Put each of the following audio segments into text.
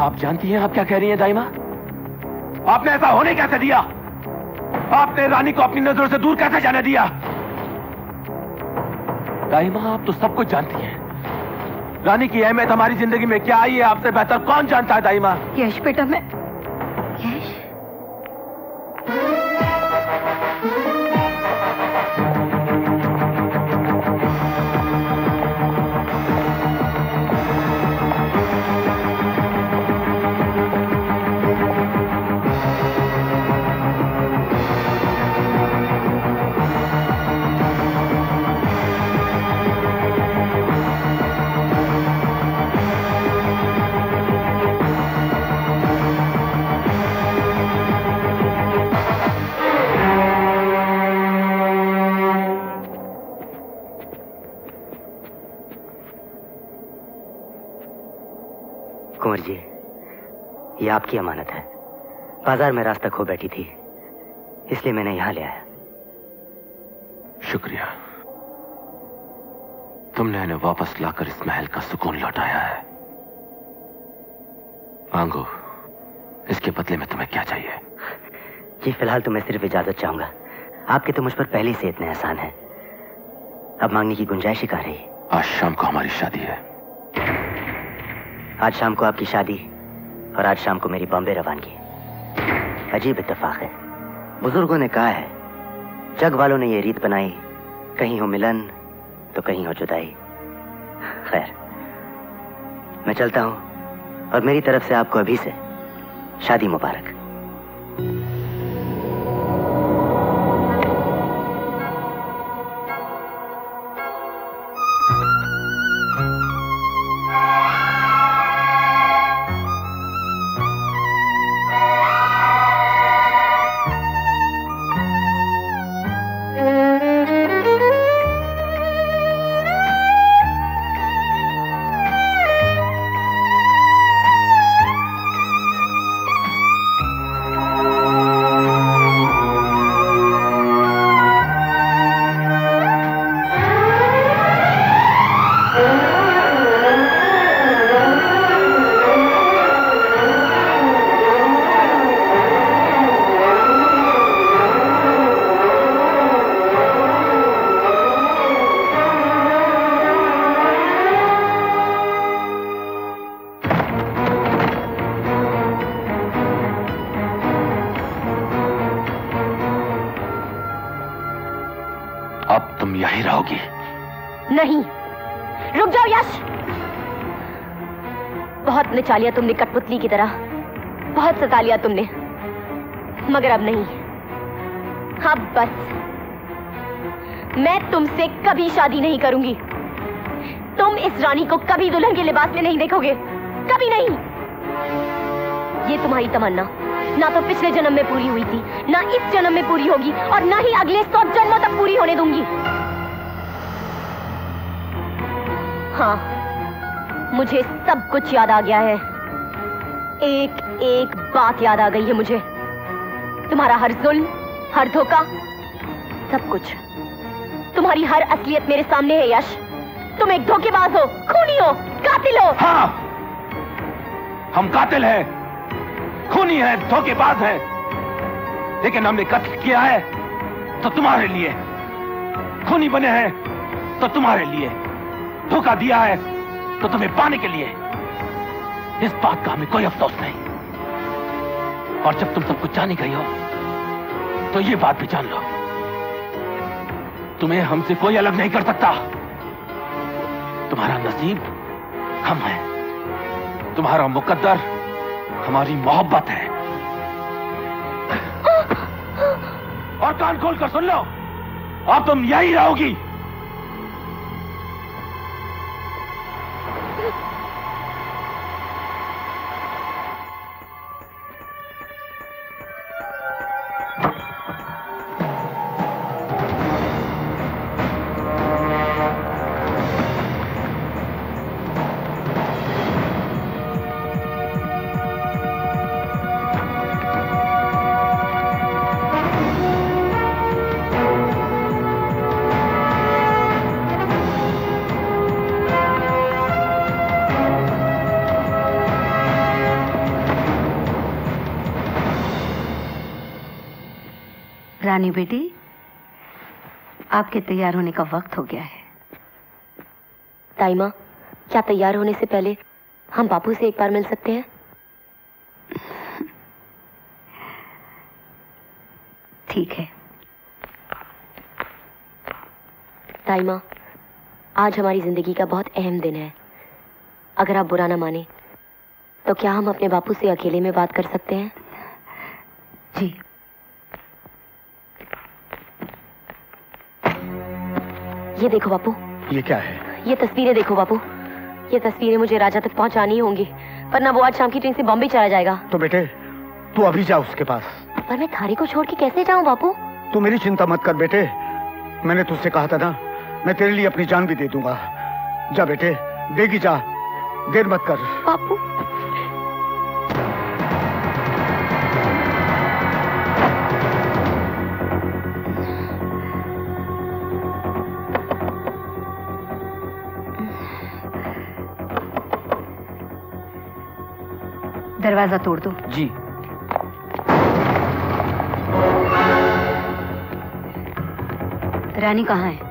आप जानती हैं आप क्या कह रही हैं दाइमा? आपने ऐसा होने कैसे दिया? आपने रानी को अपनी नजरों से दूर कैसे जाने दिया? दाइमा, आप तो सब कुछ जानती हैं। रानी की अहमियत हमारी जिंदगी में क्या आई है आपसे बेहतर कौन जानता है दाइमा? यश बेटा, मैं यश कुंवर जी, ये आपकी अमानत है। बाजार में रास्ता खो बैठी थी, इसलिए मैंने यहां ले आया। शुक्रिया, तुमने इन्हें वापस लाकर इस महल का सुकून लौटाया है। मांगो, इसके बदले में तुम्हें क्या चाहिए? जी फिलहाल तो मैं सिर्फ इजाजत चाहूंगा। आपके तो मुझ पर पहले से इतने एहसान हैं, अब मांगने की गुंजाइश ही कहाँ रही। आज शाम को हमारी शादी है। आज शाम को आपकी शादी और आज शाम को मेरी बॉम्बे रवानगी। अजीब इत्तेफाक है। बुजुर्गों ने कहा है, जग वालों ने ये रीत बनाई, कहीं हो मिलन तो कहीं हो जुदाई। खैर, मैं चलता हूं और मेरी तरफ से आपको अभी से शादी मुबारक। नहीं, रुक जाओ यश। बहुत नचा लिया तुमने कठपुतली की तरह, बहुत सता लिया तुमने, मगर अब नहीं। अब बस, मैं तुमसे कभी शादी नहीं करूंगी। तुम इस रानी को कभी दुल्हन के लिबास में नहीं देखोगे, कभी नहीं। ये तुम्हारी तमन्ना ना तो पिछले जन्म में पूरी हुई थी, ना इस जन्म में पूरी होगी, और ना ही अगले 100 जन्मों तक पूरी होने दूंगी। हाँ, मुझे सब कुछ याद आ गया है। एक एक बात याद आ गई है मुझे। तुम्हारा हर जुल्म, हर धोखा, सब कुछ। तुम्हारी हर असलियत मेरे सामने है यश। तुम एक धोखेबाज हो, खूनी हो, कातिल हो। हाँ, हम कातिल हैं, खूनी हैं, धोखेबाज हैं, लेकिन हमने कत्ल किया है तो तुम्हारे लिए, खूनी बने हैं तो तुम्हारे लिए, धोखा दिया है तो तुम्हें पाने के लिए। इस बात का हमें कोई अफसोस नहीं। और जब तुम सब कुछ जान ही गई हो तो ये बात भी जान लो, तुम्हें हमसे कोई अलग नहीं कर सकता। तुम्हारा नसीब हम हैं, तुम्हारा मुकद्दर हमारी मोहब्बत है। और कान खोल कर सुन लो, अब तुम यही रहोगी। रानी बेटी, आपके तैयार होने का वक्त हो गया है। ताई माँ, क्या तैयार होने से पहले हम बापू से एक बार मिल सकते हैं? ठीक है। ताई माँ, आज हमारी जिंदगी का बहुत अहम दिन है। अगर आप बुरा ना माने तो क्या हम अपने बापू से अकेले में बात कर सकते हैं? जी। ये देखो बापू। ये क्या है? ये तस्वीरें देखो बापू। ये तस्वीरें मुझे राजा तक पहुंचानी होंगी, वरना वो आज शाम की ट्रेन से बॉम्बे चला जाएगा। तो बेटे तू अभी जा उसके पास। पर मैं थारी को छोड़ के कैसे जाऊं बापू? तू मेरी चिंता मत कर बेटे, मैंने तुझसे कहा था ना, मैं तेरे लिए अपनी जान भी दे दूंगा। जा बेटे, देगी जा, देर मत कर। बापू। दरवाजा तोड़ दो। जी। रानी कहाँ है?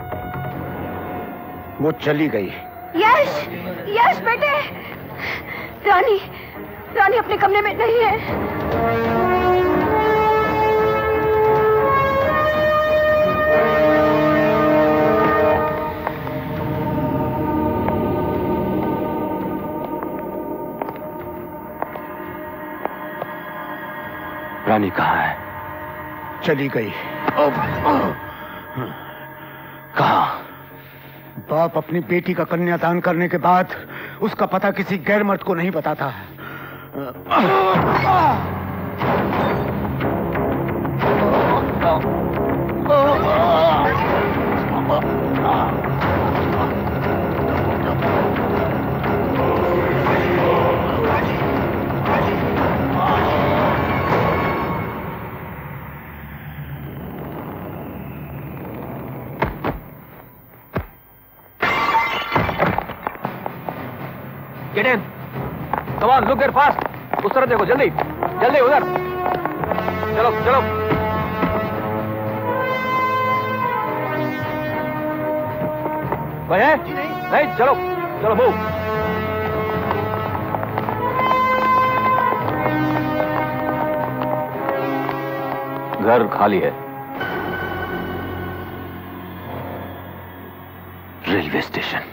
वो चली गई। यश, यश बेटे, रानी, रानी अपने कमरे में नहीं है। रानी कहाँ है? चली गई। कहाँ? बाप अपनी बेटी का कन्यादान करने के बाद उसका पता किसी गैर मर्द को नहीं बताता। Get in. Come on, look there fast. उस तरफ देखो, जल्दी, जल्दी उधर। चलो, चलो। कोई है? नहीं, चलो, चलो मूव। घर खाली है। Railway station.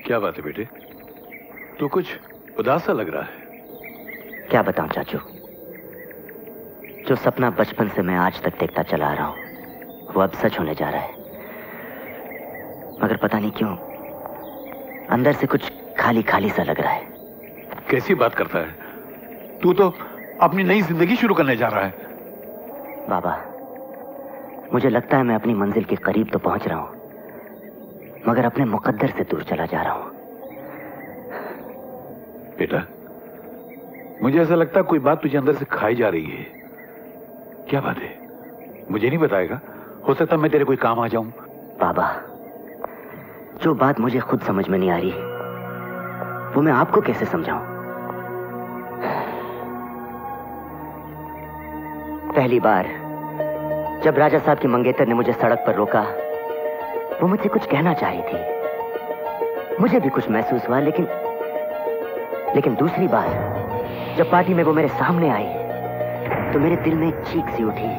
क्या बात है बेटे, तू कुछ उदास सा लग रहा है। क्या बताऊं चाचू, जो सपना बचपन से मैं आज तक देखता चला आ रहा हूं वो अब सच होने जा रहा है। मगर पता नहीं क्यों अंदर से कुछ खाली खाली सा लग रहा है। कैसी बात करता है, तू तो अपनी नई जिंदगी शुरू करने जा रहा है। बाबा, मुझे लगता है मैं अपनी मंजिल के करीब तो पहुंच रहा हूं, मगर अपने मुकद्दर से दूर चला जा रहा हूं। बेटा, मुझे ऐसा लगता है कोई बात तुझे अंदर से खाई जा रही है। क्या बात है, मुझे नहीं बताएगा? हो सकता मैं तेरे कोई काम आ जाऊं। बाबा, जो बात मुझे खुद समझ में नहीं आ रही वो मैं आपको कैसे समझाऊं? पहली बार जब राजा साहब की मंगेतर ने मुझे सड़क पर रोका, वो मुझसे कुछ कहना चाह रही थी, मुझे भी कुछ महसूस हुआ। लेकिन दूसरी बार जब पार्टी में वो मेरे सामने आई तो मेरे दिल में एक चीख सी उठी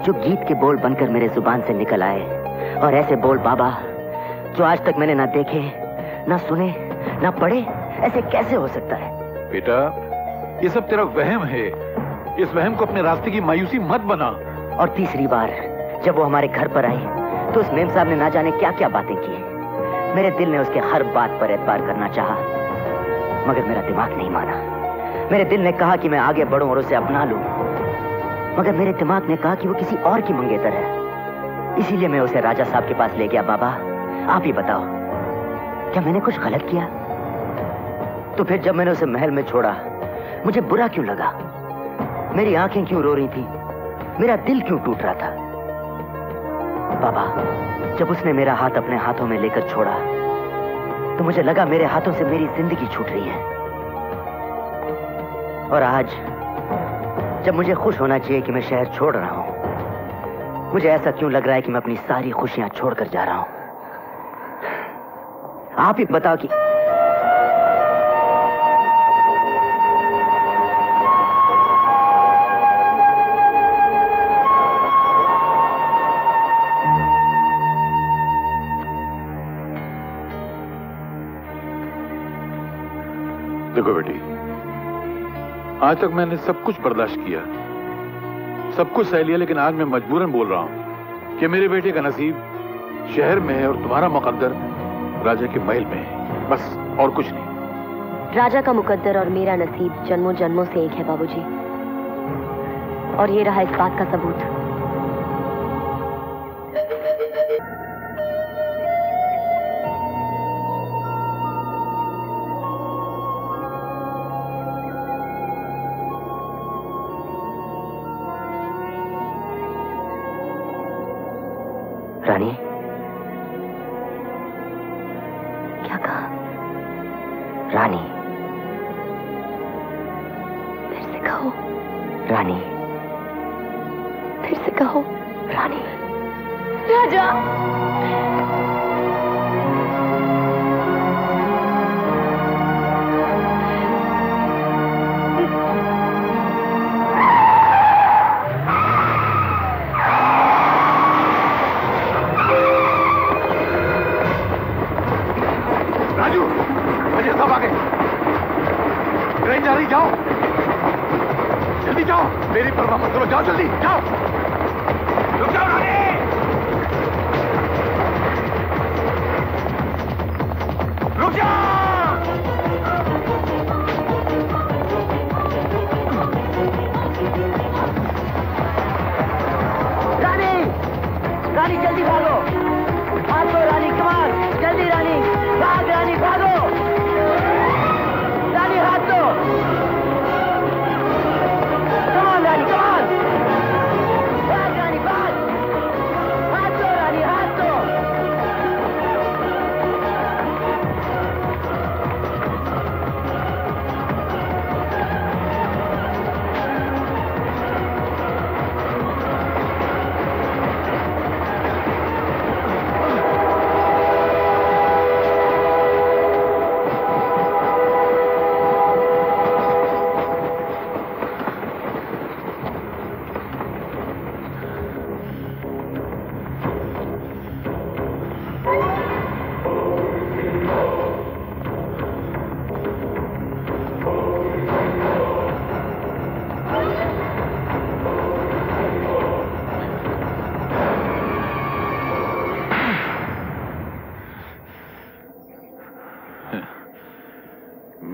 जो गीत के बोल बनकर मेरे जुबान से निकल आए। और ऐसे बोल बाबा जो आज तक मैंने ना देखे, ना सुने, ना पढ़े, ऐसे कैसे हो सकता है? बेटा, ये सब तेरा वहम है। इस वहम को अपने रास्ते की मायूसी मत बना। और तीसरी बार जब वो हमारे घर पर आई तो उस मेम साहब ने ना जाने क्या क्या बातें की। मेरे दिल ने उसके हर बात पर एतबार करना चाहा, मगर मेरा दिमाग नहीं माना। मेरे दिल ने कहा कि मैं आगे बढ़ूं और उसे अपना लूं, मगर मेरे दिमाग ने कहा कि वो किसी और की मंगेतर है। इसीलिए मैं उसे राजा साहब के पास ले गया। बाबा, आप ही बताओ, क्या मैंने कुछ गलत किया? तो फिर जब मैंने उसे महल में छोड़ा, मुझे बुरा क्यों लगा? मेरी आंखें क्यों रो रही थी? मेरा दिल क्यों टूट रहा था? बाबा, जब उसने मेरा हाथ अपने हाथों में लेकर छोड़ा तो मुझे लगा मेरे हाथों से मेरी जिंदगी छूट रही है। और आज जब मुझे खुश होना चाहिए कि मैं शहर छोड़ रहा हूं, मुझे ऐसा क्यों लग रहा है कि मैं अपनी सारी खुशियां छोड़कर जा रहा हूं? आप ही बताओ कि देखो बेटी, आज तक मैंने सब कुछ बर्दाश्त किया, सब कुछ सह लिया, लेकिन आज मैं मजबूरन बोल रहा हूं कि मेरे बेटे का नसीब शहर में है और तुम्हारा मुकद्दर राजा के महल में है, बस और कुछ नहीं। राजा का मुकद्दर और मेरा नसीब जन्मों जन्मों से एक है बाबूजी, और ये रहा इस बात का सबूत। रानी, क्या कहा? रानी, फिर से कहो। रानी, फिर से कहो। रानी। राजा, राजू, मुझे सब आ गए। ट्रेन जा रही, जाओ जल्दी जाओ, मेरी परवाह मत करो, जाओ जल्दी जाओ। रुक जाओ रानी, रुक जाओ। रानी, रानी जल्दी भागो, भागो रानी, कमाल, जल्दी रानी, भाग रानी, भागो रानी, हाथ दो, कमाल रानी, कमाल, भाग रानी, भाग, हाथ दो रानी, हाथ दो।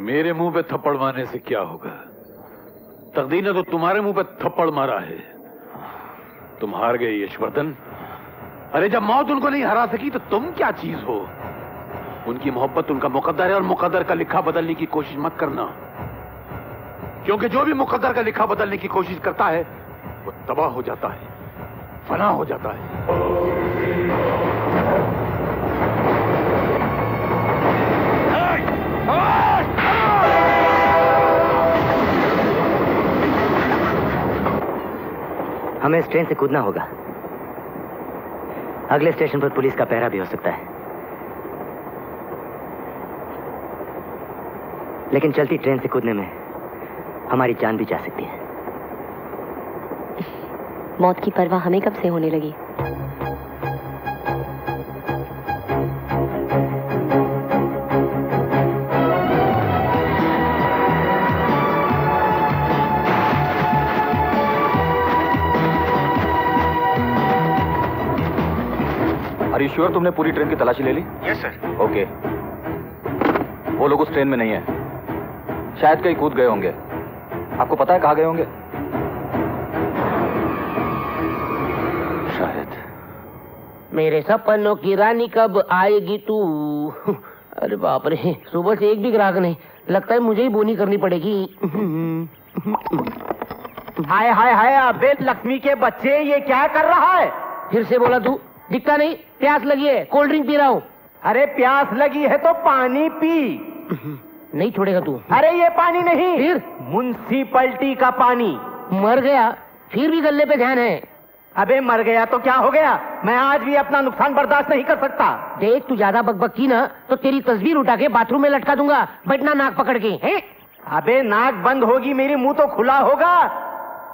मेरे मुंह पे थप्पड़ मारने से क्या होगा? तकदीर ने तो तुम्हारे मुंह पे थप्पड़ मारा है। तुम हार गए यशवर्धन। अरे जब मौत उनको नहीं हरा सकी तो तुम क्या चीज हो? उनकी मोहब्बत उनका मुकद्दर है और मुकद्दर का लिखा बदलने की कोशिश मत करना, क्योंकि जो भी मुकद्दर का लिखा बदलने की कोशिश करता है वो तबाह हो जाता है, फना हो जाता है। हमें इस ट्रेन से कूदना होगा। अगले स्टेशन पर पुलिस का पहरा भी हो सकता है, लेकिन चलती ट्रेन से कूदने में हमारी जान भी जा सकती है। मौत की परवाह हमें कब से होने लगी? Are you sure तुमने पूरी ट्रेन की तलाशी ले ली? Yes sir. ओके। वो लोग उस ट्रेन में नहीं है, शायद कहीं कूद गए होंगे। आपको पता है कहाँ गए होंगे? शायद। मेरे सपनों की रानी कब आएगी तू? अरे बाप रे, सुबह से एक भी ग्राहक नहीं, लगता है मुझे ही बोनी करनी पड़ेगी। हाय हाय हाय, अबे लक्ष्मी के बच्चे, ये क्या कर रहा है? फिर से बोला तू, दिखता नहीं? प्यास लगी है, कोल्ड ड्रिंक पी रहा हूँ। अरे प्यास लगी है तो पानी पी। नहीं छोड़ेगा तू? अरे ये पानी नहीं, फिर म्युनिसिपैलिटी का पानी। मर गया फिर भी गले पे ध्यान है। अबे मर गया तो क्या हो गया, मैं आज भी अपना नुकसान बर्दाश्त नहीं कर सकता। देख तू ज्यादा बकबक की ना तो तेरी तस्वीर उठा के बाथरूम में लटका दूंगा, बैठना नाक पकड़ के हैं। अबे नाक बंद होगी मेरी, मुंह तो खुला होगा।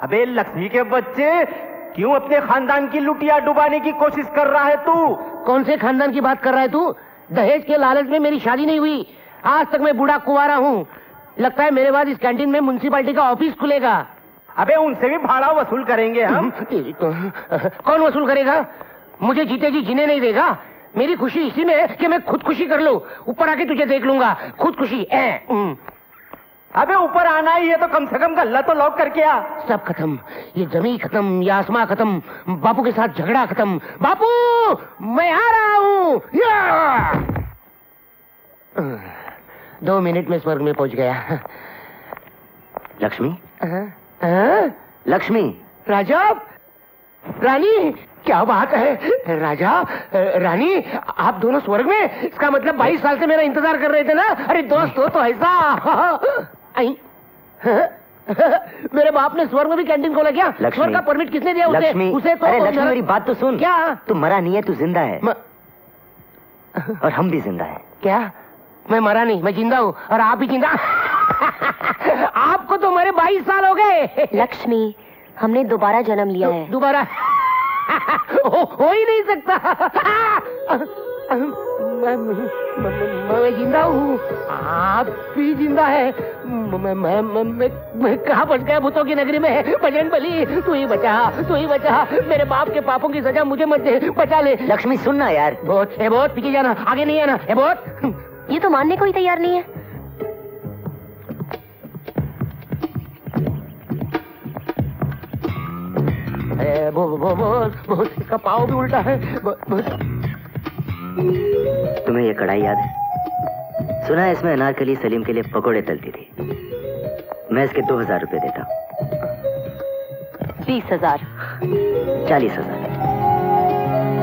अबे लक्ष्मी के बच्चे, क्यों अपने खानदान की लुटिया डुबाने की कोशिश कर रहा है तू? कौन से खानदान की बात कर रहा है तू? दहेज के लालच में मेरी शादी नहीं हुई, आज तक मैं बूढ़ा कुंवारा हूँ। लगता है मेरे बाद इस कैंटीन में म्युनिसिपैलिटी का ऑफिस खुलेगा। अबे उनसे भी भाड़ा वसूल करेंगे हम। कौन वसूल करेगा? मुझे जीते जी जीने नहीं देगा। मेरी खुशी इसी में है कि मैं खुदकुशी कर लूं, ऊपर आके तुझे देख लूंगा। खुदकुशी अबे ऊपर आना ही है तो कम से कम गल्ला तो लॉक करके आ। सब खत्म, ये जमी खत्म, ये आसमां खत्म, बापू के साथ झगड़ा खत्म। बापू मैं आ रहा हूँ। 2 मिनट में स्वर्ग में पहुंच गया। लक्ष्मी, लक्ष्मी, राजा, रानी, क्या बात है राजा, रानी, आप दोनों स्वर्ग में? इसका मतलब 22 साल से मेरा इंतजार कर रहे थे ना। अरे दोस्त हो तो ऐसा। मेरे बाप ने स्वर्ग में भी कैंटीन खोला क्या? स्वर्ग का परमिट किसने दिया उसे? उसे तो अरे लक्ष्मी मेरी बात तो सुन। क्या? तू मरा नहीं है, तू जिंदा है। और हम भी जिंदा है। क्या? मैं मरा नहीं, मैं जिंदा हूँ और आप भी जिंदा। आपको तो मरे 22 साल हो गए। लक्ष्मी, हमने दोबारा जन्म लिया है। दोबारा हो ही नहीं सकता। मैं जिंदा हूँ, आप भी जिंदा है। मैं कहाँ फंस गया भूतों की नगरी में? बजरंग बली, तू ही बचा, तू ही बचा। मेरे बाप के पापों की सजा मुझे मत दे, बचा ले। लक्ष्मी सुनना यार। बहुत पीछे जाना, आगे नहीं आना। बहुत ये तो मानने को ही तैयार नहीं है। बहुत इसका पाँव भी उल्टा है। तुम्हें ये कढ़ाई याद है? सुना है इसमें अनारकली सलीम के लिए पकोड़े तलती थी। मैं इसके 2000 रुपए देता हूँ। 20,000, 40,000,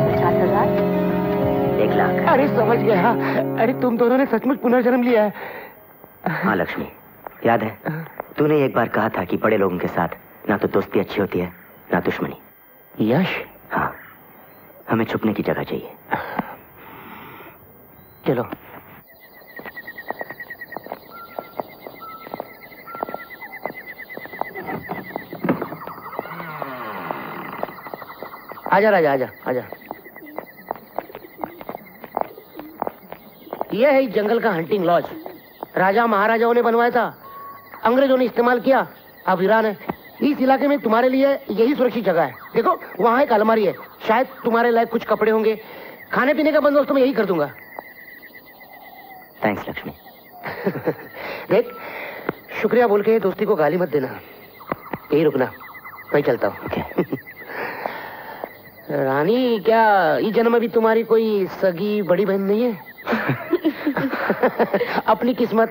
50,000, 1 लाख। अरे समझ गया। अरे तुम दोनों ने सचमुच पुनर्जन्म लिया है। हाँ लक्ष्मी, याद है तूने एक बार कहा था कि बड़े लोगों के साथ ना तो दोस्ती अच्छी होती है ना दुश्मनी। यश, हाँ, हमें छुपने की जगह चाहिए। चलो। आजा राजा, आजा आजा। यह है इस जंगल का हंटिंग लॉज। राजा महाराजाओं ने बनवाया था, अंग्रेजों ने इस्तेमाल किया, अब वीरान है। इस इलाके में तुम्हारे लिए यही सुरक्षित जगह है। देखो वहां एक अलमारी है, शायद तुम्हारे लायक कुछ कपड़े होंगे। खाने पीने का बंदोबस्त मैं यही कर दूंगा। थैंक्स लक्ष्मी। देख, शुक्रिया बोल के दोस्ती को गाली मत देना। यही रुकना, मैं चलता हूँ। रानी, क्या इस जन्म में भी तुम्हारी कोई सगी बड़ी बहन नहीं है? अपनी किस्मत।